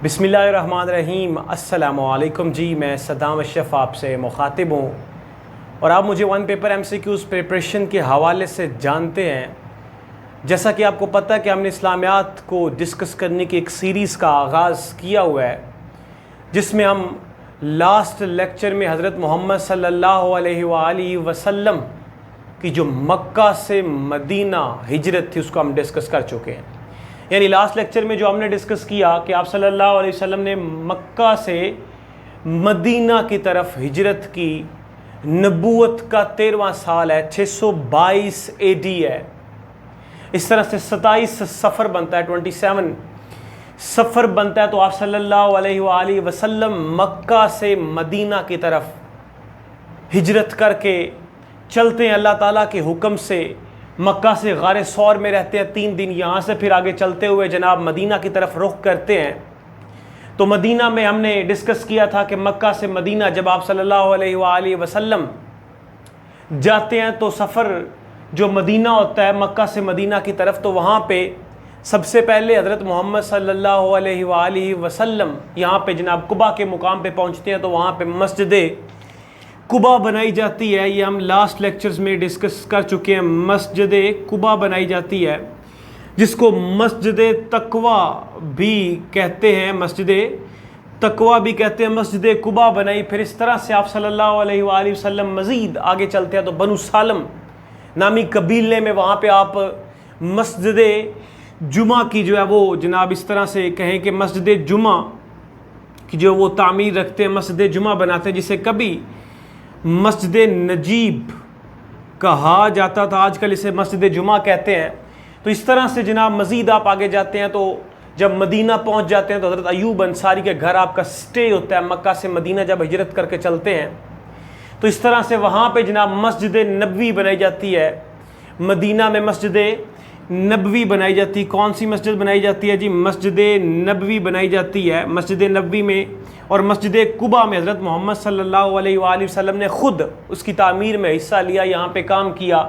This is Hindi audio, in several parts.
बिस्मिल्लाहिर्रहमानिर्रहीम। अस्सलामुअलैकुम जी, मैं सद्दाम अशरफ आपसे मुखातिब हूँ और आप मुझे वन पेपर एमसीक्यूज़ प्रिपरेशन के हवाले से जानते हैं। जैसा कि आपको पता है कि हमने इस्लामियात को डिस्कस करने की एक सीरीज़ का आगाज़ किया हुआ है, जिसमें हम लास्ट लेक्चर में हज़रत मोहम्मद सल्लल्लाहु अलैहि वसल्लम की जो मक्का से मदीना हिजरत थी उसको हम डिस्कस कर चुके हैं। यानी लास्ट लेक्चर में जो हमने डिस्कस किया कि आप सल्लल्लाहु अलैहि वसल्लम ने मक्का से मदीना की तरफ हिजरत की। नबूवत का 13वां साल है, 622 AD है। इस तरह से 27 सफ़र बनता है, 27 सफ़र बनता है। तो आप सल्लल्लाहु अलैहि वसल्लम मक्का से मदीना की तरफ हिजरत करके चलते हैं अल्लाह ताला के हुक्म से। मक्का से गारे सौर में रहते हैं 3 दिन, यहाँ से फिर आगे चलते हुए जनाब मदीना की तरफ रुख करते हैं। तो मदीना में हमने डिस्कस किया था कि मक्का से मदीना जब आप सल्लल्लाहु अलैहि वसल्लम जाते हैं तो सफ़र जो मदीना होता है मक्का से मदीना की तरफ, तो वहाँ पे सबसे पहले हज़रत मोहम्मद सल्लल्लाहु अलैहि वसल्लम यहाँ पे जनाब कुबा के मुकाम पे पहुँचते हैं। तो वहाँ पे मस्जिद कुबा बनाई जाती है। ये हम लास्ट लेक्चर्स में डिस्कस कर चुके हैं। मस्जिद कुबा बनाई जाती है, जिसको मस्जिद तकवा भी कहते हैं, मस्जिद तकवा भी कहते हैं। मस्जिद कुबा बनाई। फिर इस तरह से आप सल्लल्लाहु अलैहि वसल्लम मज़ीद आगे चलते हैं तो बनु सालम नामी कबीले में वहाँ पे आप मस्जिद जुमा की जो है वो जनाब इस तरह से कहें कि मस्जिद जुमा की जो वो तामीर रखते हैं, मस्जिद जुमा बनाते हैं, जिसे कभी मस्जिद नजीब कहा जाता था, आजकल इसे मस्जिद जुमा कहते हैं। तो इस तरह से जनाब मज़ीद आप आगे जाते हैं तो जब मदीना पहुंच जाते हैं तो हज़रत अयूब अंसारी के घर आपका स्टे होता है। मक्का से मदीना जब हिजरत करके चलते हैं तो इस तरह से वहाँ पे जनाब मस्जिद नबवी बनाई जाती है। मदीना में मस्जिद नबवी बनाई जाती है। कौन सी मस्जिद बनाई जाती है जी? मस्जिद नबवी बनाई जाती है। मस्जिद नबवी में और मस्जिद कुबा में हज़रत मोहम्मद सल्लल्लाहु अलैहि वसल्लम ने ख़ुद उसकी तामीर में हिस्सा लिया, यहाँ पे काम किया।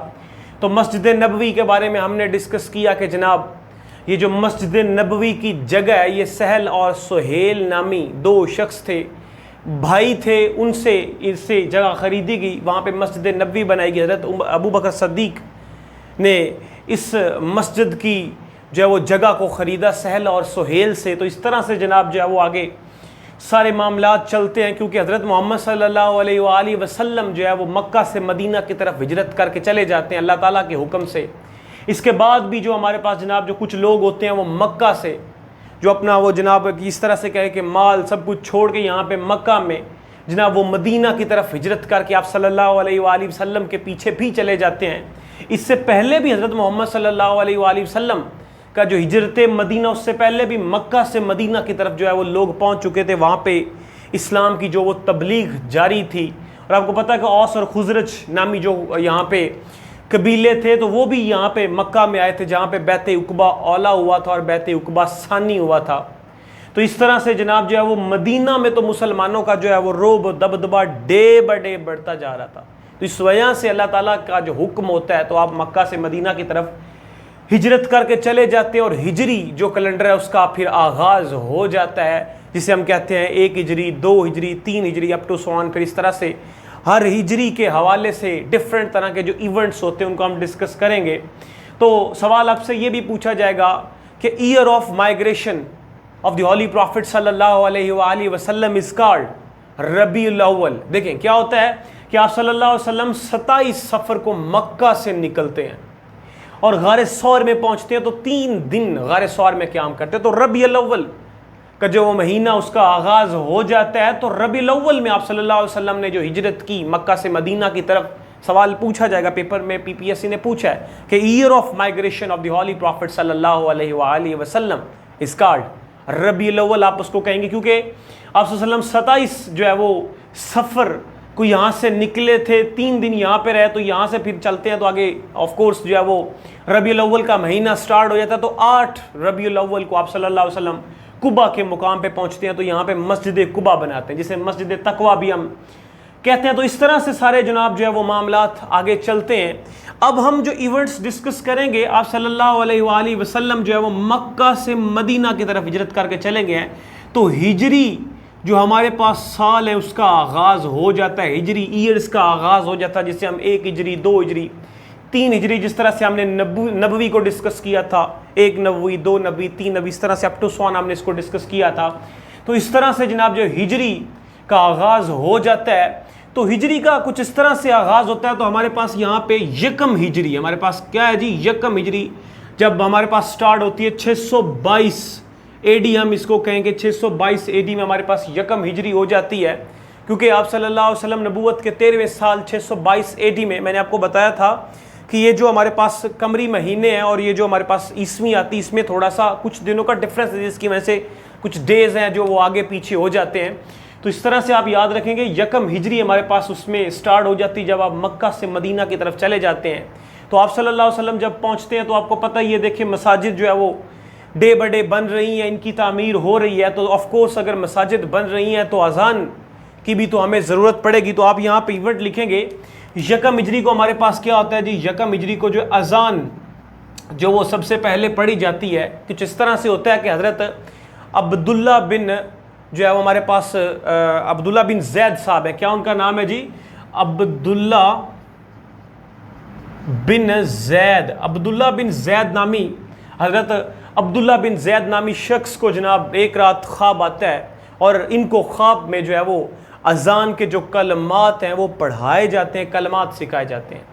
तो मस्जिद नबवी के बारे में हमने डिस्कस किया कि जनाब ये जो मस्जिद नबवी की जगह है, ये सहल और सुहेल नामी 2 शख्स थे, भाई थे। उनसे इससे जगह ख़रीदी गई, वहाँ पे मस्जिद नबवी बनाई गई। हज़रत अबू बकर सद्दीक़ ने इस मस्जिद की जो है वो जगह को ख़रीदा सहल और सुहेल से। तो इस तरह से जनाब जो है वो आगे सारे मामलात चलते हैं, क्योंकि हज़रत मोहम्मद सल्लल्लाहु अलैहि वसल्लम जो है वो मक्का से मदीना की तरफ हिजरत करके चले जाते हैं अल्लाह ताला के हुक्म से। इसके बाद भी जो हमारे पास जनाब जो कुछ लोग होते हैं वो मक्का से जो अपना वो जनाब इस तरह से कहे कि माल सब कुछ छोड़ के यहाँ पे मक्का में जनाब वो मदीना की तरफ हिजरत करके आप सल्लल्लाहु अलैहि वसल्लम के पीछे भी चले जाते हैं। इससे पहले भी हज़रत मोहम्मद सल्लल्लाहु अलैहि वसल्लम का जो हिजरत मदीना, उससे पहले भी मक्का से मदीना की तरफ जो है वो लोग पहुंच चुके थे। वहाँ पे इस्लाम की जो वो तबलीग जारी थी। और आपको पता है कि औस और खुजरज नामी जो यहाँ पे कबीले थे तो वो भी यहाँ पे मक्का में आए थे, जहाँ पे बैत उकबा औला हुआ था और बैत उकबा सानी हुआ था। तो इस तरह से जनाब जो है वो मदीना में तो मुसलमानों का जो है वो रोब दबदबा डे ब डे बढ़ता जा रहा था। तो इस वजह से अल्लाह ताला का जो हुक्म होता है तो आप मक्का से मदीना की तरफ हिजरत करके चले जाते हैं और हिजरी जो कैलेंडर है उसका फिर आगाज़ हो जाता है, जिसे हम कहते हैं 1 हिजरी, 2 हिजरी, 3 हिजरी अप टू सो ऑन। फिर इस तरह से हर हिजरी के हवाले से डिफरेंट तरह के जो इवेंट्स होते हैं उनको हम डिस्कस करेंगे। तो सवाल आपसे ये भी पूछा जाएगा कि year of migration of the holy prophet सल्लल्लाहु अलैहि वसल्लम इज कॉल्ड रबीउल अव्वल। देखें क्या होता है कि आप सल्लल्लाहु अलैहि वसल्लम 27 सफ़र को मक्का से निकलते हैं और गारे सौर में पहुंचते हैं। तो 3 दिन गारे सौर में क़याम करते हैं। तो रबीउल अव्वल का जो वो महीना उसका आगाज़ हो जाता है। तो रबीउल अव्वल में आप सल्लल्लाहु अलैहि वसल्लम ने जो हिजरत की मक्का से मदीना की तरफ, सवाल पूछा जाएगा पेपर में, PPSC ने पूछा है कि year of migration of the holy prophet सल्लल्लाहु अलैहि वसल्लम इज कॉल्ड रबीउल अव्वल। आप उसको कहेंगे क्योंकि आप सल्लल्लाहु अलैहि वसल्लम 27 जो है वो सफ़र को यहाँ से निकले थे, 3 दिन यहाँ पे रहे। तो यहाँ से फिर चलते हैं तो आगे ऑफ कोर्स जो है वो रबीउल अव्वल का महीना स्टार्ट हो जाता है। तो 8 रबीउल अव्वल को आप सल्लल्लाहु अलैहि वसल्लम कुबा के मुकाम पे पहुँचते हैं। तो यहाँ पे मस्जिद कुबा बनाते हैं, जिसे मस्जिद तकवा भी हम कहते हैं। तो इस तरह से सारे जनाब जो है वो मामलात आगे चलते हैं। अब हम जो इवेंट्स डिस्कस करेंगे, आप सल्लल्लाहु अलैहि वसल्लम जो है वो मक्का से मदीना की तरफ हिजरत करके चले गए हैं। तो हिजरी जो हमारे पास साल है उसका आगाज़ हो जाता है, हिजरी ईयर्स का आगाज़ हो जाता है, जिससे हम 1 हिजरी, 2 हिजरी, 3 हिजरी, जिस तरह से हमने नबवी को डिस्कस किया था, 1 नबवी, 2 नबवी, 3 नबवी, इस तरह से अप टू सॉन हमने इसको डिस्कस किया था। तो इस तरह से जनाब जो हिजरी का आगाज़ हो जाता है, तो हिजरी का कुछ इस तरह से आगाज़ होता है। तो हमारे पास यहाँ पे यकम हिजरी, हमारे पास क्या है जी, यकम हिजरी जब हमारे पास स्टार्ट होती है 622 एडी, हम इसको कहेंगे 622 एडी में हमारे पास यकम हिजरी हो जाती है, क्योंकि आप सल्लल्लाहु अलैहि वसल्लम नबूवत के 13वें साल 622 एडी में, मैंने आपको बताया था कि ये जो हमारे पास कमरी महीने हैं और ये जो हमारे पास ईस्वी आती है, इसमें थोड़ा सा कुछ दिनों का डिफरेंस है, जिसकी वजह से कुछ डेज हैं जो वो आगे पीछे हो जाते हैं। तो इस तरह से आप याद रखेंगे यकम हिजरी हमारे पास उसमें स्टार्ट हो जाती है जब आप मक्का से मदीना की तरफ चले जाते हैं। तो आप सल्लल्लाहु अलैहि वसल्लम जब पहुंचते हैं तो आपको पता ही है, देखिए मसाजिद जो है वो डे बाय डे बन रही हैं, इनकी तामीर हो रही है। तो ऑफ कोर्स अगर मसाजिद बन रही हैं तो अजान की भी तो हमें ज़रूरत पड़ेगी। तो आप यहाँ पे इवेंट लिखेंगे यकम हिजरी को हमारे पास क्या होता है जी, यकम हिजरी को जो अजान जो वो सबसे पहले पढ़ी जाती है कुछ इस तरह से होता है कि हज़रत अब्दुल्ला बिन जो है वो हमारे पास अब्दुल्ला बिन जैद साहब है, क्या उनका नाम है जी, अब्दुल्ला बिन जैद, अब्दुल्ला बिन जैद नामी, हज़रत अब्दुल्ला बिन जैद नामी शख्स को जनाब एक रात ख्वाब आता है और इनको ख्वाब में जो है वो अजान के जो कलमात हैं वो पढ़ाए जाते हैं, कलमात सिखाए जाते हैं।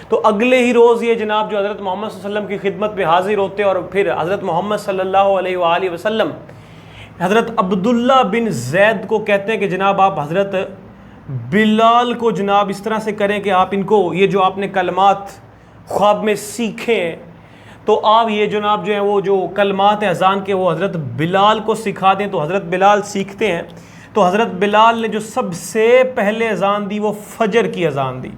तो अगले ही रोज़ ये जनाब जो हज़रत मोहम्मद सल्लल्लाहु अलैहि वसल्लम की खिदमत में हाजिर होते हैं और फिर हज़रत मोहम्मद सल्लल्लाहु अलैहि वसल्लम हज़रत अब्दुल्ला बिन जैद को कहते हैं कि जनाब आप हज़रत बिलाल को जनाब इस तरह से करें कि आप इनको ये जो आपने कलमात ख्वाब में सीखे हैं, तो आप ये जनाब जो है वो जो कलमात अज़ान के वो हज़रत बिलाल को सिखा दें। तो हज़रत बिलाल सीखते हैं। तो हज़रत बिलाल ने जो सबसे पहले अज़ान दी वो फजर की अज़ान दी।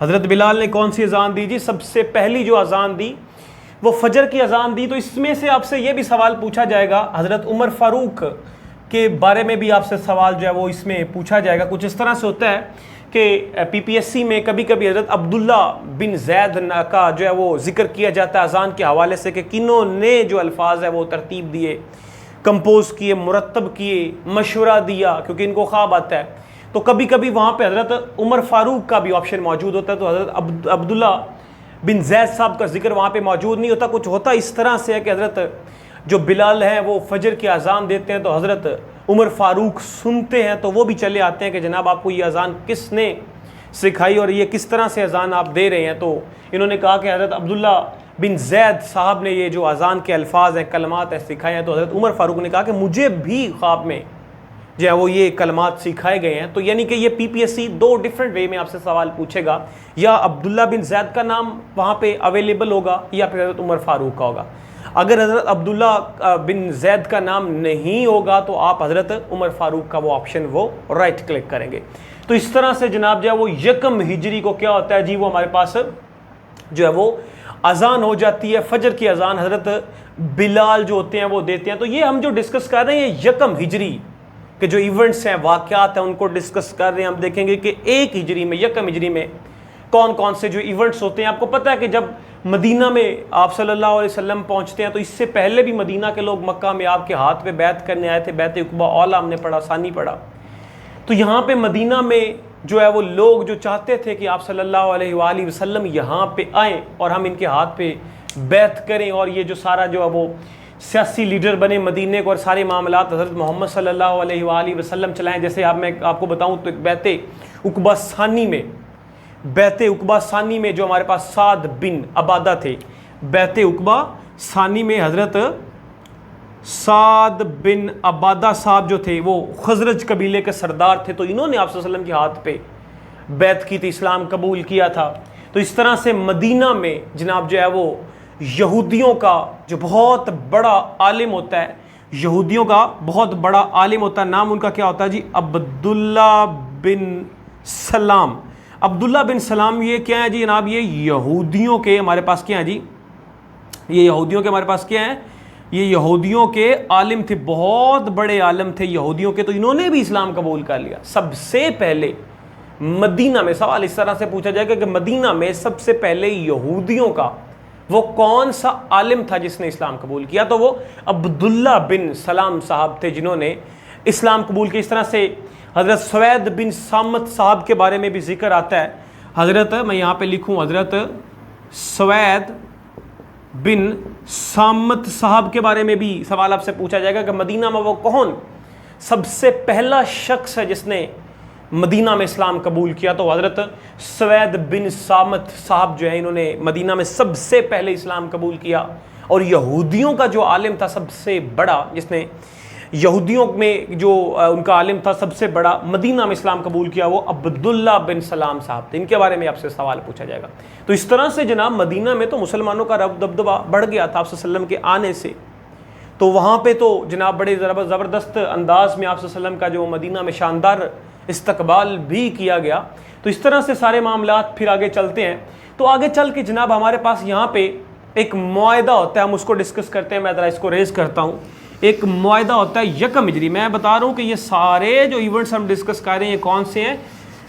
हज़रत बिलाल ने कौन सी अज़ान दी जी, सबसे पहली जो अज़ान दी वो फजर की अज़ान दी। तो इसमें से आपसे ये भी सवाल पूछा जाएगा, हज़रत उमर फ़ारूक के बारे में भी आपसे सवाल जो है वो इसमें पूछा जाएगा। कुछ इस तरह से होता है कि PPSC में कभी कभी हज़रत अब्दुल्ला बिन जैद का जो है वो ज़िक्र किया जाता है अज़ान के हवाले से कि किन्हों ने जो अल्फाज है वो तरतीब दिए, कंपोज़ किए, मुरतब किए, मशवरा दिया, क्योंकि इनको ख्वाब आता है। तो कभी कभी वहाँ पे हज़रत उमर फ़ारूक का भी ऑप्शन मौजूद होता है। तो हज़रत अब्दुल्ला बिन जैद साहब का जिक्र वहाँ पे मौजूद नहीं होता। कुछ होता इस तरह से है कि हज़रत जो बिलाल हैं वो फजर की अज़ान देते हैं तो हज़रत उमर फ़ारूक सुनते हैं, तो वो भी चले आते हैं कि जनाब आपको ये अज़ान किसने सिखाई और ये किस तरह से अज़ान आप दे रहे हैं। तो इन्होंने कहा कि हज़रत अब्दुल्ला बिन जैद साहब ने ये जो अज़ान के अल्फाज हैं, कलमात हैं सिखाए हैं। तो हज़रत उमर फ़ारूक ने कहा कि मुझे भी ख्वाब में जो है वो ये कलमात सिखाए गए हैं। तो यानी कि ये PPSC 2 डिफरेंट वे में आपसे सवाल पूछेगा, या अब्दुल्ला बिन जैद का नाम वहाँ पे अवेलेबल होगा या फिर हज़रत उमर फ़ारूक का होगा। अगर हज़रत अब्दुल्ला बिन जैद का नाम नहीं होगा तो आप हज़रत उमर फ़ारूक का वो ऑप्शन वो राइट क्लिक करेंगे। तो इस तरह से जनाब जो है वो यकम हिजरी को क्या होता है जी, वो हमारे पास जो है वो अज़ान हो जाती है, फजर की अज़ान हज़रत बिलाल जो होते हैं वो देते हैं। तो ये हम जो डिस्कस कर रहे हैं ये यकम हिजरी के जो इवेंट्स हैं, वाक़यात हैं, उनको डिस्कस कर रहे हैं। हम देखेंगे कि 1 हिजरी में, यकम हिजरी में कौन कौन से जो इवेंट्स होते हैं। आपको पता है कि जब मदीना में आप सल्लल्लाहु अलैहि वसल्लम पहुंचते हैं तो इससे पहले भी मदीना के लोग मक्का में आपके हाथ पे बैत करने आए थे। बैत उक़बा औला हमने पढ़ा, सानी पढ़ा। तो यहाँ पे मदीना में जो है वो लोग जो चाहते थे कि आप सल्लल्लाहु अलैहि वसल्लम यहाँ पे आएँ और हम इनके हाथ पे बैत करें और ये जो सारा जो है वो सियासी लीडर बने मदीने को और सारे मामलात हज़रत मोहम्मद सल्लल्लाहु अलैहि वसल्लम चलाएँ। जैसे आप मैं आपको बताऊँ तो बैत उक़बा सानी में, बैत उक़बा सानी में जो हमारे पास साद बिन अबादा थे, बैत उक़बा सानी में हज़रत साद बिन अबादा साहब जो थे वो खज़रज कबीले के सरदार थे। तो इन्होंने आप सल्लल्लाहु अलैहि वसल्लम के हाथ पे बैत की थी, इस्लाम कबूल किया था। तो इस तरह से मदीना में जनाब जो है वो यहूदियों का जो बहुत बड़ा आलिम होता है, यहूदियों का बहुत बड़ा आलिम होता है, नाम उनका क्या होता है जी, अब्दुल्ला बिन सलाम। अब्दुल्ला बिन सलाम ये क्या है जी जनाब, ये यहूदियों के हमारे पास क्या है जी, ये यहूदियों के हमारे पास क्या है, ये यहूदियों के आलिम थे, बहुत बड़े आलिम थे यहूदियों के। तो इन्होंने भी इस्लाम कबूल कर लिया सबसे पहले मदीना में। सवाल इस तरह से पूछा जाएगा कि मदीना में सबसे पहले यहूदियों का वो कौन सा आलिम था जिसने इस्लाम कबूल किया? तो वो अब्दुल्ला बिन सलाम साहब थे जिन्होंने इस्लाम कबूल किया। इस तरह से हज़रत सवैद बिन सामत साहब के बारे में भी जिक्र आता है। हज़रत, मैं यहाँ पे लिखूँ, हज़रत सवैद बिन सामत साहब के बारे में भी सवाल आपसे पूछा जाएगा कि मदीना में वो कौन सबसे पहला शख्स है जिसने मदीना में इस्लाम कबूल किया? तो हज़रत सवैद बिन सामत साहब जो है, इन्होंने मदीना में सबसे पहले इस्लाम कबूल किया। और यहूदियों का जो आलिम था सबसे बड़ा, जिसने यहूदियों में जो उनका आलिम था सबसे बड़ा, मदीना में इस्लाम कबूल किया, वो अब्दुल्ला बिन सलाम साहब थे। इनके बारे में आपसे सवाल पूछा जाएगा। तो इस तरह से जनाब मदीना में तो मुसलमानों का दबदबा बढ़ गया था आप वसल्लम के आने से। तो वहाँ पे तो जनाब बड़े ज़बरदस्त अंदाज में आप वसल्लम का जो मदीना में शानदार इस्तकबाल भी किया गया। तो इस तरह से सारे मामलात फिर आगे चलते हैं। तो आगे चल के जनाब हमारे पास यहाँ पे एक मुआहदा होता है, हम उसको डिस्कस करते हैं। मैं ज़रा इसको रेज़ करता हूँ। एक मुआहदा होता है यकम हिजरी। मैं बता रहा हूँ कि ये सारे जो इवेंट्स हम डिस्कस कर रहे हैं ये कौन से हैं?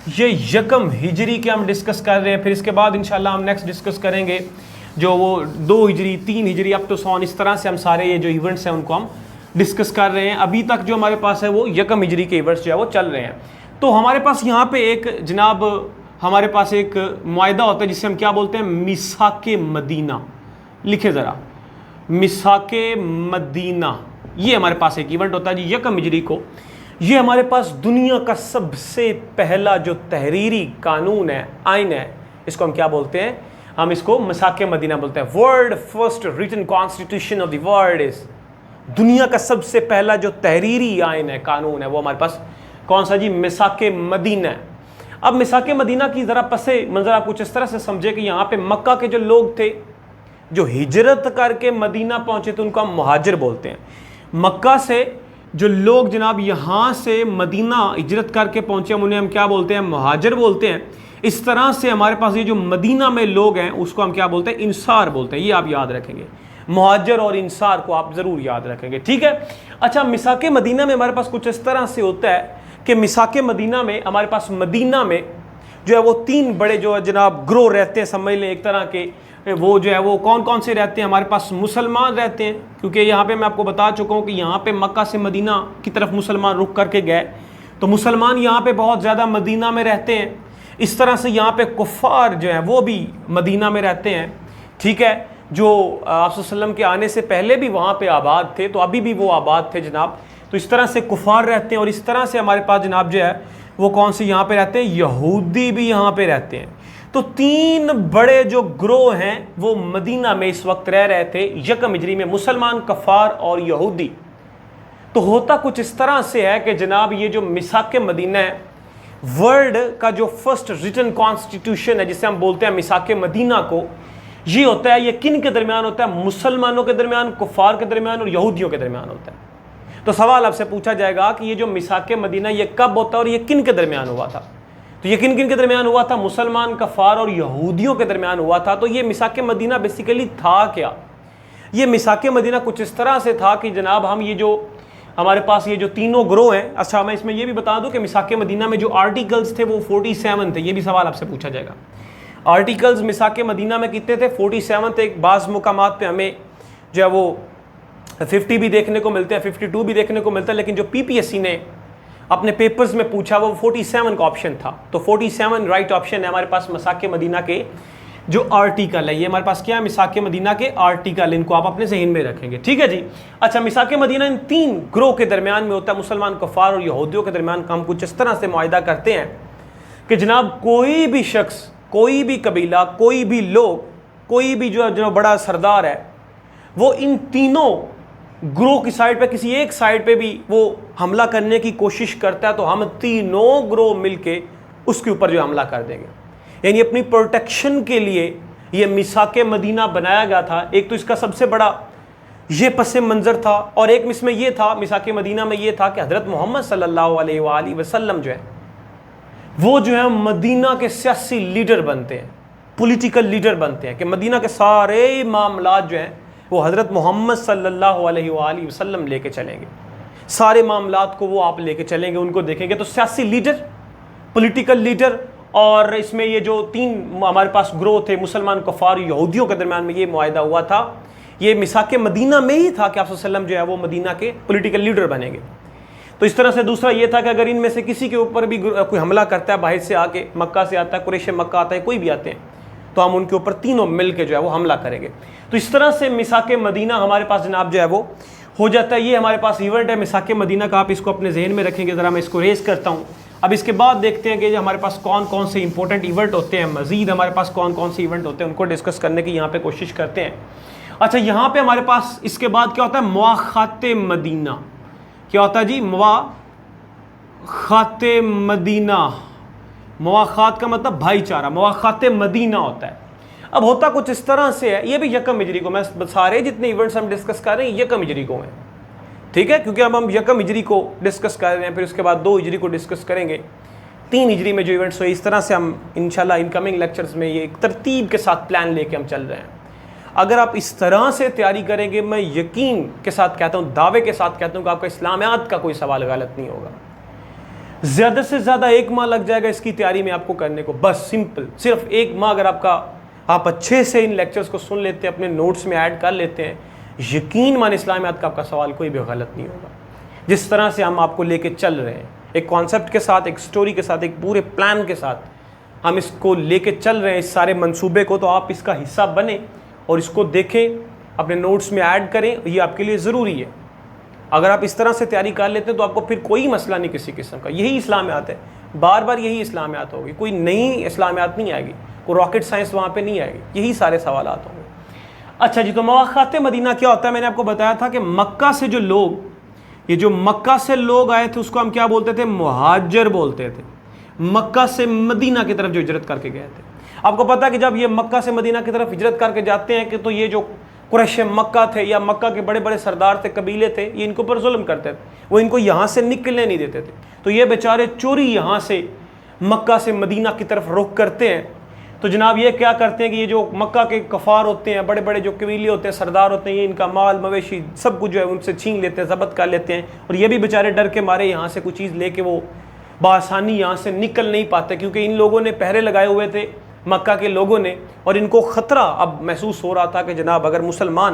ये यकम हिजरी के हम डिस्कस कर रहे हैं। फिर इसके बाद इंशाल्लाह हम नेक्स्ट डिस्कस करेंगे जो वो 2 हिजरी, 3 हिजरी, अप टू सॉन। इस तरह से हम सारे ये जो इवेंट्स हैं उनको हम डिस्कस कर रहे हैं। अभी तक जो हमारे पास है वो यकम हिजरी के इवेंट्स जो है वो चल रहे हैं। तो हमारे पास यहाँ पे एक जनाब हमारे पास एक मुआहदा होता है जिसे हम क्या बोलते हैं? मिसाके मदीना। लिखे ज़रा, मिसाके मदीना। ये हमारे पास एक इवेंट होता है जी यकम हिजरी को। ये हमारे पास दुनिया का सबसे पहला जो तहरीरी कानून है, आइन है, इसको हम क्या बोलते हैं? हम इसको मिसाके मदीना बोलते हैं। World first written constitution of the world is, दुनिया का सबसे पहला जो तहरीरी आइन है, कानून है, वो हमारे पास कौन सा जी? मिसाके मदीना है। अब मिसाके मदीना की ज़रा पसे मंजर आप कुछ इस तरह से समझे कि यहाँ पे मक्का के जो लोग थे जो हिजरत करके मदीना पहुँचे थे उनको हम मुहाजिर बोलते हैं। मक्का से जो लोग जनाब यहाँ से मदीना हिजरत करके पहुँचे उन्हें हम क्या बोलते हैं? मुहाजिर बोलते हैं। इस तरह से हमारे पास ये जो मदीना में लोग हैं उसको हम क्या बोलते हैं? इंसार बोलते हैं। ये आप याद रखेंगे, मुहाजिर और इंसार को आप ज़रूर याद रखेंगे, ठीक है। अच्छा, मिसाके मदीना में हमारे पास कुछ इस तरह से होता है कि मिसाके मदीना में हमारे पास मदीना में जो है वो 3 बड़े जो है जनाब ग्रोह रहते हैं, समझ लें एक तरह के। वो जो है वो कौन कौन से रहते हैं? हमारे पास मुसलमान रहते हैं, क्योंकि यहाँ पे मैं आपको बता चुका हूँ कि यहाँ पे मक्का से मदीना की तरफ मुसलमान रुक करके गए, तो मुसलमान यहाँ पे बहुत ज़्यादा मदीना में रहते हैं। इस तरह से यहाँ पे कुफ़ार जो हैं वो भी मदीना में रहते हैं, ठीक है, जो आप वसल्लम के आने से पहले भी वहाँ पे आबाद थे, तो अभी भी वो आबाद थे जनाब। तो इस तरह से कुफ़ार रहते हैं। और इस तरह से हमारे पास जनाब जो है वो कौन से यहाँ पे रहते हैं? यहूदी भी यहाँ पे रहते हैं। तो 3 बड़े जो ग्रोह हैं वो मदीना में इस वक्त रह रहे थे यकम हिजरी में, मुसलमान, कफ़ार और यहूदी। तो होता कुछ इस तरह से है कि जनाब ये जो मिसाके मदीना है, वर्ल्ड का जो फर्स्ट रिटन कॉन्स्टिट्यूशन है जिसे हम बोलते हैं मिसाके मदीना को, ये होता है, ये किन के दरमियान होता है? मुसलमानों के दरमियान, कुफ़ार के दरमियान और यहूदियों के दरमियान होता है। तो सवाल आपसे पूछा जाएगा कि ये जो मिसाके मदीना ये कब होता है और ये किन के दरमियान हुआ था? तो ये किन किन के दरमियान हुआ था? मुसलमान, कफ़ार और यहूदियों के दरमियान हुआ था। तो ये मिसाके मदीना बेसिकली था क्या? ये मिसाके मदीना कुछ इस तरह से था कि जनाब हम ये जो हमारे पास ये जो तीनों ग्रोह हैं, अच्छा मैं इसमें ये भी बता दूं कि मिसाके मदीना में जो आर्टिकल्स थे वो 47 थे। ये भी सवाल आपसे पूछा जाएगा। आर्टिकल्स मिसाके मदीना में कितने थे? 47 थे। एक बाज़ मुकामात पे हमें जो है वो 50 भी देखने को मिलते हैं, 52 भी देखने को मिलता है, लेकिन जो PPSC ने अपने पेपर्स में पूछा वो 47 का ऑप्शन था। तो 47 राइट ऑप्शन है हमारे पास मिसाके मदीना के जो आर्टिकल है। ये हमारे पास क्या है? मिसाके मदीना के आर्टिकल, इनको आप अपने ज़हन में रखेंगे, ठीक है जी। अच्छा, मिसाके मदीना इन 3 ग्रोह के दरमियान में होता है, मुसलमान, कफ़ार और यहूदियों के दरमियान। हम कुछ इस तरह से मुआहदा करते हैं कि जनाब कोई भी शख्स, कोई भी कबीला, कोई भी लोग, कोई भी जो बड़ा सरदार है, वो इन तीनों ग्रोह की साइड पे, किसी एक साइड पे भी वो हमला करने की कोशिश करता है तो हम तीनों ग्रोह मिलके उसके ऊपर जो हमला कर देंगे। यानी अपनी प्रोटेक्शन के लिए ये मिसाके मदीना बनाया गया था। एक तो इसका सबसे बड़ा ये पस मंज़र था, और एक इसमें ये था मिसाके मदीना में ये था कि हज़रत मोहम्मद सल्लल्लाहु अलैहि वसल्लम जो है वो जो है मदीना के सियासी लीडर बनते हैं, पॉलिटिकल लीडर बनते हैं, कि मदीना के सारे मामलात जो हैं वो हज़रत मोहम्मद सल्लल्लाहु अलैहि वसल्लम लेके चलेंगे। सारे मामलात को वो आप लेके चलेंगे, उनको देखेंगे। तो सियासी लीडर, पॉलिटिकल लीडर और इसमें ये जो 3 हमारे पास ग्रोह थे, मुसलमान, कफ़ार, यहूदियों के दरमियान में ये मुआहिदा हुआ था। ये मिसाक मदीना में ही था कि आप वसल्लम जो है वो मदीना के पॉलिटिकल लीडर बनेंगे। तो इस तरह से दूसरा ये था कि अगर इनमें से किसी के ऊपर भी कोई हमला करता है, बाहर से आके, मक्का से आता है, कुरैश मक्का आता है, कोई भी आते हैं, तो हम उनके ऊपर तीनों मिल के जो है वो हमला करेंगे। तो इस तरह से मिसाक मदीना हमारे पास जनाब जो है वो हो जाता है। ये हमारे पास इवेंट है मिसाक मदीना का, आप इसको अपने जहन में रखेंगे। ज़रा मैं इसको रेस करता हूँ। अब इसके बाद देखते हैं कि हमारे पास कौन कौन से इंपॉर्टेंट इवेंट होते हैं, मजीद हमारे पास कौन कौन से इवेंट होते हैं, उनको डिस्कस करने की यहाँ पे कोशिश करते हैं। अच्छा, यहाँ पे हमारे पास इसके बाद क्या होता है, मुआख़ात मदीना। क्या होता है जी? मुआख़ात मदीना। मुआख़ात का मतलब भाईचारा, मुआख़ात मदीना होता है। अब होता कुछ इस तरह से है, ये भी यकम हिजरी को, मैं सारे जितने इवेंट्स हम डिस्कस कर रहे हैं यकम हिजरी को हैं, ठीक है, क्योंकि अब हम यकम हिजरी को डिस्कस कर रहे हैं, फिर उसके बाद 2 हिजरी को डिस्कस करेंगे, 3 हिजरी में जो इवेंट्स हुए। इस तरह से हम इंशाल्लाह इनकमिंग लेक्चर्स में ये एक तरतीब के साथ प्लान लेके हम चल रहे हैं। अगर आप इस तरह से तैयारी करेंगे, मैं यकीन के साथ कहता हूँ, दावे के साथ कहता हूँ कि आपका इस्लामियात का कोई सवाल गलत नहीं होगा। ज़्यादा से ज़्यादा 1 माह लग जाएगा इसकी तैयारी में आपको करने को, बस सिंपल। सिर्फ 1 माह अगर आप अच्छे से इन लेक्चर्स को सुन लेते हैं, अपने नोट्स में ऐड कर लेते हैं, यकीन मान इस्लामियात का आपका सवाल कोई भी गलत नहीं होगा। जिस तरह से हम आपको लेके चल रहे हैं, एक कॉन्सेप्ट के साथ, एक स्टोरी के साथ, एक पूरे प्लान के साथ हम इसको लेके चल रहे हैं, इस सारे मंसूबे को, तो आप इसका हिस्सा बने और इसको देखें, अपने नोट्स में ऐड करें, ये आपके लिए ज़रूरी है। अगर आप इस तरह से तैयारी कर लेते हैं तो आपको फिर कोई मसला नहीं किसी किस्म का। यही इस्लामियात है, बार बार यही इस्लामियात होगी, कोई नई इस्लामियात नहीं आएगी, कोई रॉकेट साइंस वहाँ पे नहीं आएगी, यही सारे सवालात होंगे। अच्छा जी, तो मुआख़ात मदीना क्या होता है? मैंने आपको बताया था कि मक्का से जो लोग, ये जो मक्का से लोग आए थे उसको हम क्या बोलते थे? मुहाजिर बोलते थे। मक्का से मदीना की तरफ जो हिजरत करके गए थे। आपको पता है कि जब ये मक्का से मदीना की तरफ हिजरत करके जाते हैं कि तो ये जो कुरैश मक्का थे या मक्का के बड़े बड़े सरदार थे, कबीले थे, ये इनको पर जुल्म करते थे, वो इनको यहाँ से निकलने नहीं देते थे। तो ये बेचारे चोरी यहाँ से मक्का से मदीना की तरफ रुख करते हैं। तो जनाब ये क्या करते हैं कि ये जो मक्का के कफ़ार होते हैं, बड़े बड़े जो कबीले होते हैं, सरदार होते हैं, ये इनका माल मवेशी सब कुछ जो है उनसे छीन लेते हैं, ज़ब्त कर लेते हैं। और ये भी बेचारे डर के मारे यहाँ से कुछ चीज़ लेके वो बआसानी यहाँ से निकल नहीं पाते, क्योंकि इन लोगों ने पहरे लगाए हुए थे मक्का के लोगों ने, और इनको ख़तरा अब महसूस हो रहा था कि जनाब अगर मुसलमान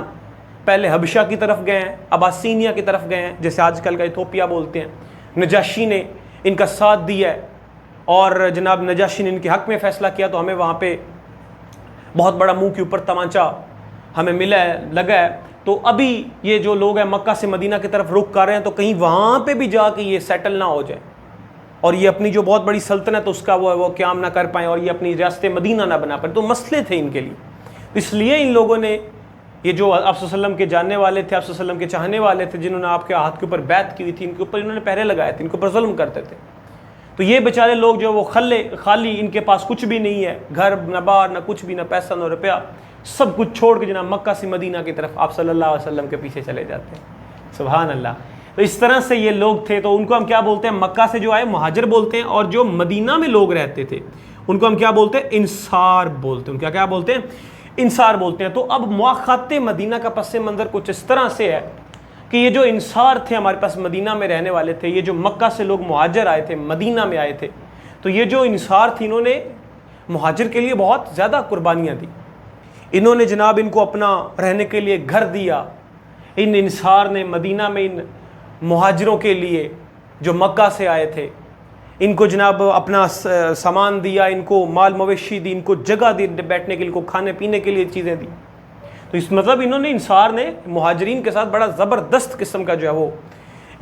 पहले हबशा की तरफ गए हैं, अबासीनिया की तरफ गए हैं, जैसे आजकल का इथोपिया बोलते हैं, नजाशी ने इनका साथ दिया है और जनाब नजाशी ने इनके हक़ में फ़ैसला किया, तो हमें वहाँ पे बहुत बड़ा मुंह के ऊपर तमाचा हमें मिला है, लगा है। तो अभी ये जो लोग हैं मक्का से मदीना की तरफ रुख कर रहे हैं, तो कहीं वहाँ पे भी जाके ये सेटल ना हो जाए और ये अपनी जो बहुत बड़ी सल्तनत उसका वो क़याम ना कर पाएँ और ये अपनी रियासत मदीना ना बना पाए। तो मसले थे इनके लिए, इसलिए इन लोगों ने, ये जो आप सल्लल्लाहु अलैहि वसल्लम के जानने वाले थे, आप सल्लल्लाहु अलैहि वसल्लम के चाहने वाले थे, जिन्होंने आपके हाथ के ऊपर बैत की हुई थी, इनके ऊपर इन्होंने पहरे लगाए थे, इनके ऊपर जुल्म करते थे। तो ये बेचारे लोग जो वो खाली, इनके पास कुछ भी नहीं है, घर न बार न कुछ भी, न पैसा न रुपया, सब कुछ छोड़ के जनाब मक्का से मदीना की तरफ आप सल्लल्लाहु अलैहि वसल्लम के पीछे चले जाते हैं। सुभान अल्लाह। तो इस तरह से ये लोग थे, तो उनको हम क्या बोलते हैं? मक्का से जो आए मुहाजिर बोलते हैं, और जो मदीना में लोग रहते थे उनको हम क्या बोलते हैं? इंसार बोलते हैं। क्या बोलते हैं? इंसार बोलते हैं। तो अब मुआख़ात मदीना का पस मंज़र कुछ इस तरह से है कि ये जो इंसार थे हमारे पास मदीना में रहने वाले थे, ये जो मक्का से लोग मुहाजिर आए थे, मदीना में आए थे, तो ये जो इंसार थी इन्होंने मुहाजिर के लिए बहुत ज़्यादा कुर्बानियाँ दी। इन्होंने जनाब इनको अपना रहने के लिए घर दिया। इन इंसार ने मदीना में इन मुहाजिरों के लिए जो मक्का से आए थे, इनको जनाब अपना सामान दिया, इनको माल मवेशी दी, इनको जगह दी बैठने के लिए, इनको खाने पीने के लिए चीज़ें दी। तो इस मतलब इन्होंने, इंसार ने मुहाजिरीन के साथ बड़ा ज़बरदस्त किस्म का जो है वो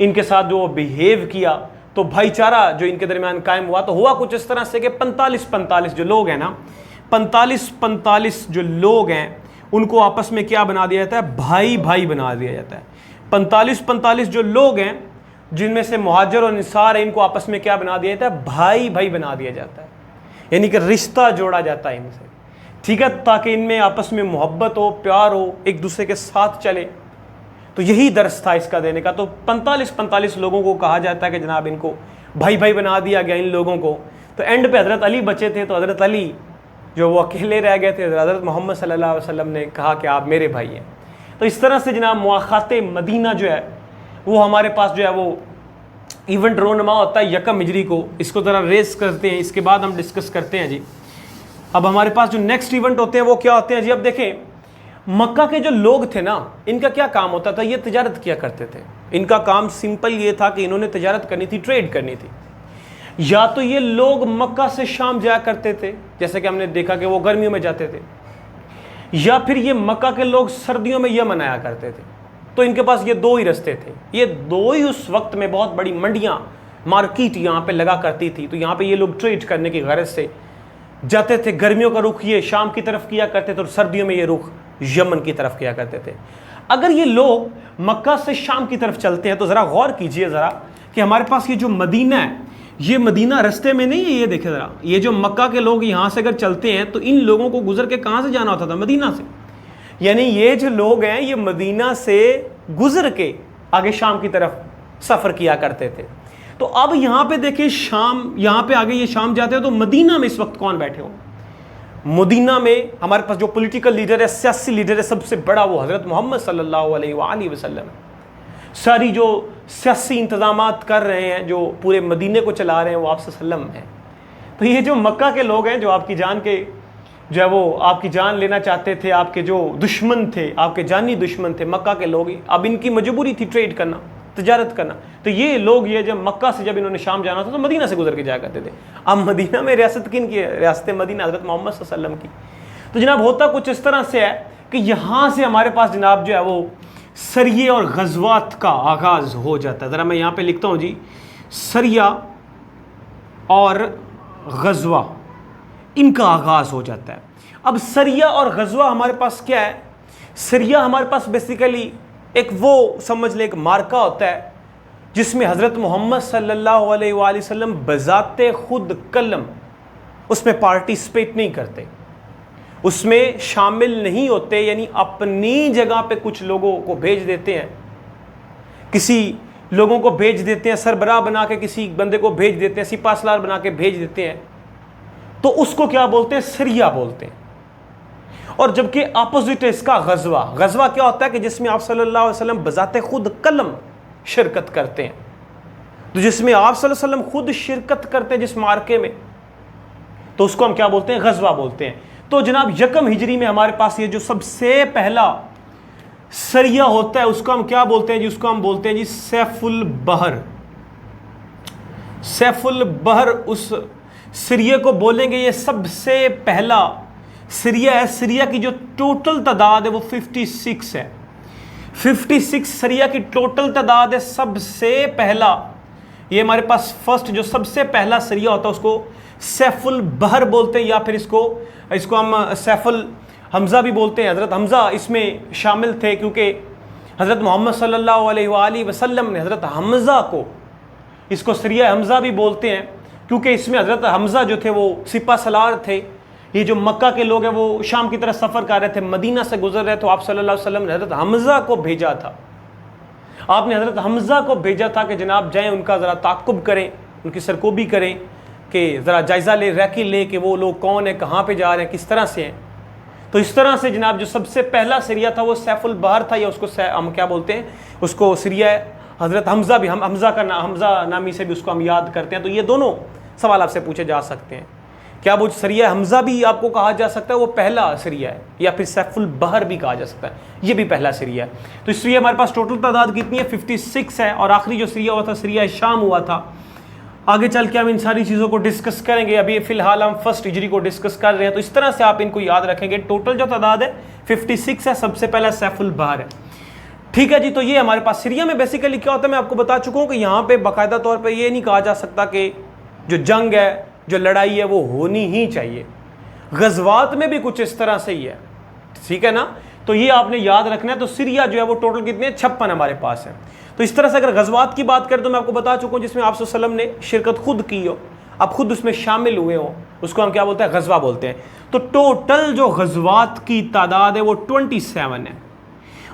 इनके साथ जो बिहेव किया। तो भाईचारा जो इनके दरमियान कायम हुआ, तो हुआ कुछ इस तरह से कि 45 जो लोग हैं ना, 45 जो लोग हैं उनको आपस में क्या बना दिया जाता है? भाई भाई बना दिया जाता है। 45 जो लोग हैं जिनमें से मुहाजिर और इंसार है, इनको आपस में क्या बना दिया जाता है? भाई भाई बना दिया जाता है, यानी कि रिश्ता जोड़ा जाता है इनसे, ठीक है, ताकि इनमें आपस में मोहब्बत हो, प्यार हो, एक दूसरे के साथ चले। तो यही दर्स था इसका देने का। तो 45 लोगों को कहा जाता है कि जनाब इनको भाई भाई बना दिया गया इन लोगों को। तो एंड पे हज़रत अली बचे थे, तो हज़रत अली जो वो अकेले रह गए थे, हज़रत मोहम्मद सल्लल्लाहु अलैहि वसल्लम ने कहा कि आप मेरे भाई हैं। तो इस तरह से जनाब मुआख़ात मदीना जो है वो हमारे पास जो है वो इवेंट रोनमा होता है 1 हिजरी को, इसको ज़रा रेस करते हैं, इसके बाद हम डिस्कस करते हैं जी। अब हमारे पास जो नेक्स्ट इवेंट होते हैं वो क्या होते हैं जी। अब देखें, मक्का के जो लोग थे ना, इनका क्या काम होता था, ये तिजारत किया करते थे। इनका काम सिंपल ये था कि इन्होंने तिजारत करनी थी, ट्रेड करनी थी। या तो ये लोग मक्का से शाम जाया करते थे, जैसे कि हमने देखा कि वो गर्मियों में जाते थे, या फिर ये मक्का के लोग सर्दियों में यमन आया करते थे। तो इनके पास ये 2 ही रास्ते थे। ये 2 ही उस वक्त में बहुत बड़ी मंडियाँ, मार्केट यहाँ पे लगा करती थी। तो यहाँ पे ये लोग ट्रेड करने की गरज से जाते थे। गर्मियों का रुख ये शाम की तरफ किया करते थे और सर्दियों में ये रुख यमन की तरफ किया करते थे। अगर ये लोग मक्का से शाम की तरफ चलते हैं तो ज़रा गौर कीजिए ज़रा कि हमारे पास ये जो मदीना है, ये मदीना रास्ते में नहीं है। ये देखें ज़रा, ये जो मक्का के लोग यहाँ से अगर चलते हैं तो इन लोगों को गुजर के कहाँ से जाना होता था, मदीना से। यानी ये जो लोग हैं ये मदीना से गुजर के आगे शाम की तरफ सफ़र किया करते थे। तो अब यहाँ पे देखिए शाम, यहाँ पे आगे ये शाम जाते हैं तो मदीना में इस वक्त कौन बैठे हो? मदीना में हमारे पास जो पॉलिटिकल लीडर है, सियासी लीडर है, सबसे बड़ा वो हज़रत मोहम्मद सल्लल्लाहु अलैहि वसल्लम। सारी जो सियासी इंतज़ामात कर रहे हैं, जो पूरे मदीने को चला रहे हैं, वो आप सल्लम हैं। तो ये जो मक्का के लोग हैं, जो आपकी जान के जो है वो आपकी जान लेना चाहते थे, आपके जो दुश्मन थे, आपके जानी दुश्मन थे मक्का के लोग, अब इनकी मजबूरी थी ट्रेड करना, तिजारत करना। तो ये लोग, ये जब मक्का से जब इन्होंने शाम जाना था तो मदीना से गुजर के जाया करते थे। अब मदीना में रियासत किन की है? रियासत मदीना हज़रत मोहम्मद सल्लल्लाहु अलैहि वसल्लम की। तो जनाब होता कुछ इस तरह से है कि यहाँ से हमारे पास जनाब जो है वो सरिये और गज़वात का आगाज़ हो जाता है। ज़रा मैं यहाँ पे लिखता हूँ जी, सरिया और गज़वा, इनका आगाज़ हो जाता है। अब सरिया और गज़वा हमारे पास क्या है? सरिया हमारे पास बेसिकली एक वो समझ ले एक मार्का होता है जिसमें हज़रत मोहम्मद सल्लल्लाहु अलैहि वसल्लम बज़ाते खुद कलम उसमें पार्टिसिपेट नहीं करते, उसमें शामिल नहीं होते। यानी अपनी जगह पे कुछ लोगों को भेज देते हैं, किसी लोगों को भेज देते हैं, सरबराह बना के किसी बंदे को भेज देते हैं, सिपाहसालार बना के भेज देते हैं, तो उसको क्या बोलते हैं? सरिया बोलते हैं। और जबकि अपोजिट है इसका गज़वा। गज़वा क्या होता है कि जिसमें आप सल्लल्लाहु अलैहि वसल्लम बज़ाते खुद कलम शिरकत करते हैं। तो जिसमें आप सल्लल्लाहु अलैहि वसल्लम खुद शिरकत करते हैं जिस मार्के में, तो उसको हम क्या बोलते हैं? गज़वा बोलते हैं। तो जनाब 1 हिजरी में हमारे पास ये जो सबसे पहला सरिया होता है उसको हम क्या बोलते हैं जी? उसको हम बोलते हैं जी सैफुल बहर। सैफुल बहर उस सरिये को बोलेंगे। ये सबसे पहला सरिया है। सरिया की जो टोटल तादाद है वो 56 है। 56 सरिया की टोटल तादाद है। सबसे पहला ये हमारे पास फर्स्ट जो सबसे पहला सरिया होता है उसको सैफुल बहर बोलते हैं, या फिर इसको हम सैफुल हमज़ा भी बोलते हैं। हज़रत हमज़ा इसमें शामिल थे क्योंकि हज़रत मोहम्मद सल्लल्लाहु अलैहि वसल्लम ने हज़रत हमज़ा को, इसको सरिया हमज़ा भी बोलते हैं क्योंकि इसमें हज़रत हमज़ा जो थे वो सिपाहसालार थे। ये जो मक्का के लोग हैं वो शाम की तरफ सफ़र कर रहे थे, मदीना से गुजर रहे, तो आप सल्लल्लाहु अलैहि वसल्लम ने हज़रत हमज़ा को भेजा था। आपने हज़रत हमज़ा को भेजा था कि जनाब जाएँ, उनका ज़रा ताक़ुब करें, उनकी सरकोबी करें, कि ज़रा जायज़ा ले, रैकी ले कि वो लोग कौन है, कहाँ पे जा रहे हैं, किस तरह से हैं। तो इस तरह से जनाब जो सबसे पहला सरिया था वो सैफुल बहर था, या उसको हम क्या बोलते हैं? उसको सरिया हज़रत हमज़ा भी, हम हमज़ा का हमज़ा नामी से भी उसको हम याद करते हैं। तो ये दोनों सवाल आपसे पूछे जा सकते हैं। क्या वो सरिया हमज़ा भी आपको कहा जा सकता है वो पहला सरिया है, या फिर सैफुल बहर भी कहा जा सकता है, ये भी पहला सरिया है। तो इसलिए हमारे पास टोटल तादाद कितनी है? 56 है। और आखिरी जो सरिया हुआ था सरिया शाम हुआ था। आगे चल के हम इन सारी चीज़ों को डिस्कस करेंगे। अभी फ़िलहाल हम 1 हिजरी को डिस्कस कर रहे हैं, तो इस तरह से आप इनको याद रखेंगे। टोटल जो तादाद है 56 है। सबसे पहला सैफुल बहर है। ठीक है जी। तो ये हमारे पास सीरिया में बेसिकली क्या होता है मैं आपको बता चुका हूँ कि यहाँ पे बाकायदा तौर पे ये नहीं कहा जा सकता कि जो जंग है, जो लड़ाई है वो होनी ही चाहिए। गज़वात में भी कुछ इस तरह से ही है, ठीक है ना। तो ये आपने याद रखना है। तो सीरिया जो है वो टोटल कितने 56 हमारे पास है। तो इस तरह से अगर गज़वात की बात करें तो मैं आपको बता चुका हूँ जिसमें आप सल्लल्लाहु अलैहि वसल्लम ने शिरकत खुद की हो, आप खुद उसमें शामिल हुए हो, उसको हम क्या बोलते हैं? गज़वा बोलते हैं। तो टोटल जो गज़वात की तादाद है वो 27 है।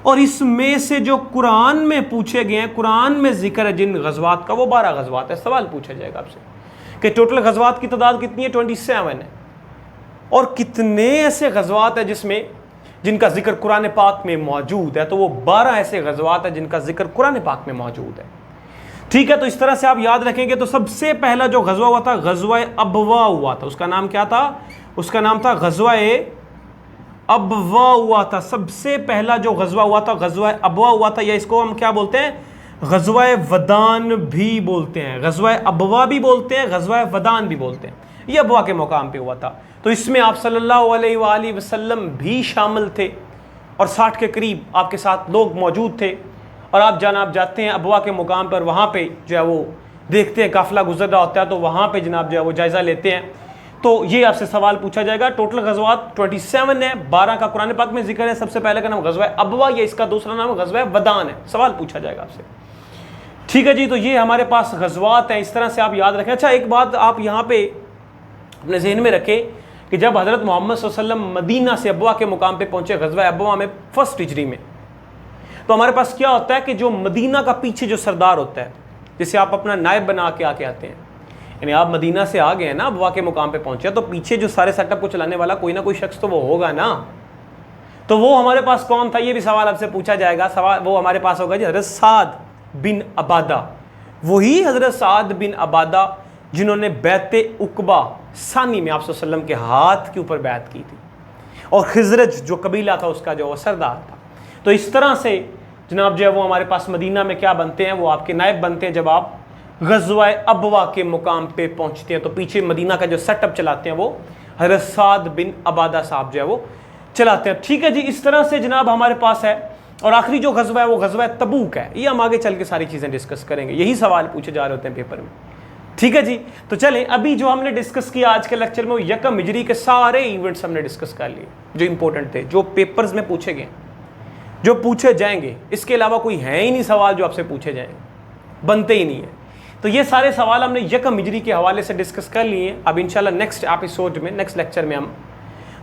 और इसमें से जो कुरान में पूछे गए हैं, कुरान में जिक्र है जिन गज़वात का, वो 12 गज़वात है। सवाल पूछा जाएगा आपसे कि टोटल गज़वात की तादाद कितनी है? 27 है। और कितने ऐसे गज़वात है जिसमें जिनका जिक्र कुरान पाक में मौजूद है? तो वो 12 ऐसे गज़वात है जिनका जिक्र कुरान पाक में मौजूद है। ठीक है, तो इस तरह से आप याद रखेंगे। तो सबसे पहला जो गजवा हुआ था गजवा अबवा हुआ था, उसका नाम क्या था? उसका नाम था गजवा अबवा हुआ था। सबसे पहला जो गजवा हुआ था गजवा अबवा हुआ था, या इसको हम क्या बोलते हैं? गजवा वदान भी बोलते हैं। गजवा अबवा भी बोलते हैं, गजवा वदान भी बोलते हैं। ये अबवा के मुकाम पे हुआ था। तो इसमें आप सल्लल्लाहु अलैहि वसल्लम भी शामिल थे और 60 के करीब आपके साथ लोग मौजूद थे। और आप जाते हैं अबवा के मुकाम पर, वहाँ पे जो है वो देखते हैं काफ़िला गुजर रहा होता है, तो वहाँ पे जनाब जो है वो जायज़ा लेते हैं। तो ये आपसे सवाल पूछा जाएगा। टोटल गजवात 27 है, 12 का कुरान पाक में जिक्र है। सबसे पहले का नाम गजवा अबवा, या इसका दूसरा नाम गजवा वदान है। सवाल पूछा जाएगा आपसे, ठीक है जी। तो ये हमारे पास गजवात हैं, इस तरह से आप याद रखें। अच्छा, एक बात आप यहाँ पे अपने जहन में रखें कि जब हज़रत मोहम्मद सल्लल्लाहु अलैहि वसल्लम मदीना से अबवा के मुकाम पे पहुँचे गजवा अबवा में 1 हिजरी में, तो हमारे पास क्या होता है कि जो मदीना का पीछे जो सरदार होता है, जिसे आप अपना नायब बना के आके आते हैं, यानी आप मदीना से आ गए हैं ना, अबवा के मुकाम पे पहुँचे, तो पीछे जो सारे सेटअप को चलाने वाला कोई ना कोई शख्स तो वो होगा ना। तो वो हमारे पास कौन था, ये भी सवाल आपसे पूछा जाएगा। सवाल वो हमारे पास होगा जी हज़रत साद बिन अबादा। वही हज़रत साद बिन अबादा जिन्होंने बैत उकबा सानी में आप सल्लल्लाहु अलैहि वसल्लम के हाथ के ऊपर बैत की थी, और खिजरज जो कबीला था उसका जो सरदार था। तो इस तरह से जनाब जो है वो हमारे पास मदीना में क्या बनते हैं, वो आपके नायब बनते हैं। जब आप गज़वा अबवा के मुकाम पे पहुंचते हैं तो पीछे मदीना का जो सेटअप चलाते हैं वो हज़रत साद बिन अबादा साहब जो है वो चलाते हैं। ठीक है जी, इस तरह से जनाब हमारे पास है। और आखिरी जो गज़वा है वो गज़वा तबूक है। ये हम आगे चल के सारी चीज़ें डिस्कस करेंगे, यही सवाल पूछे जा रहे होते हैं पेपर में। ठीक है जी, तो चलें अभी जो हमने डिस्कस किया आज के लेक्चर में, वो यकम हिजरी के सारे इवेंट्स हमने डिस्कस कर लिए जो इंपॉर्टेंट थे, जो पेपर्स में पूछे गए, जो पूछे जाएंगे। इसके अलावा कोई है ही नहीं सवाल जो आपसे पूछे जाएंगे, बनते ही नहीं है। तो ये सारे सवाल हमने यकम हिजरी के हवाले से डिस्कस कर लिए। अब इंशाल्लाह नेक्स्ट एपिसोड में, नेक्स्ट लेक्चर में हम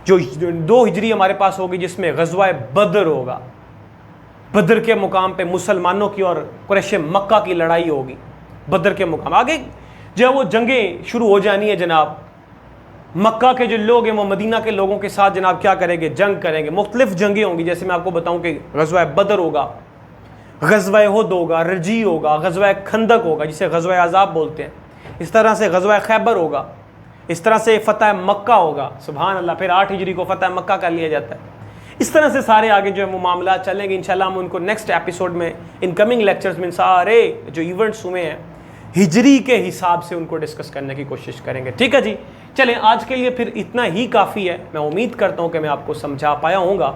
जो 2 हिजरी हमारे पास होगी, जिसमें गज़वा बदर होगा, बदर के मुकाम पे मुसलमानों की और कुरैश मक्का की लड़ाई होगी। बदर के मुकाम आगे जो है वो जंगें शुरू हो जानी है जनाब। मक्का के जो लोग हैं वो मदीना के लोगों के साथ जनाब क्या करेंगे, जंग करेंगे। मुख्तलिफ जंगें होंगी, जैसे मैं आपको बताऊं कि गज़वा बदर होगा, गज़वा उहद होगा, रजी होगा, गज़वा खंदक होगा जिसे गज़वा अज़ाब बोलते हैं, इस तरह से गज़वा खैबर होगा, इस तरह से फ़तह मक्का होगा। सुभान अल्लाह, फिर 8 हिजरी को फ़तह मक्का कर लिया जाता है। इस तरह से सारे आगे जो है वो मामला चलेंगे। इंशाल्लाह हम उनको नेक्स्ट एपिसोड में, इनकमिंग लेक्चर्स में, सारे जो इवेंट्स हुए हैं हिजरी के हिसाब से उनको डिस्कस करने की कोशिश करेंगे। ठीक है जी, चलें आज के लिए फिर इतना ही काफ़ी है। मैं उम्मीद करता हूँ कि मैं आपको समझा पाया होऊंगा।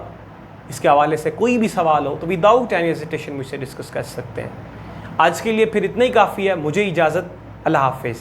इसके हवाले से कोई भी सवाल हो तो विदाउट एनी हेजिटेशन मुझसे डिस्कस कर सकते हैं। आज के लिए फिर इतना ही काफ़ी है। मुझे इजाज़त, अल्लाह हाफिज़।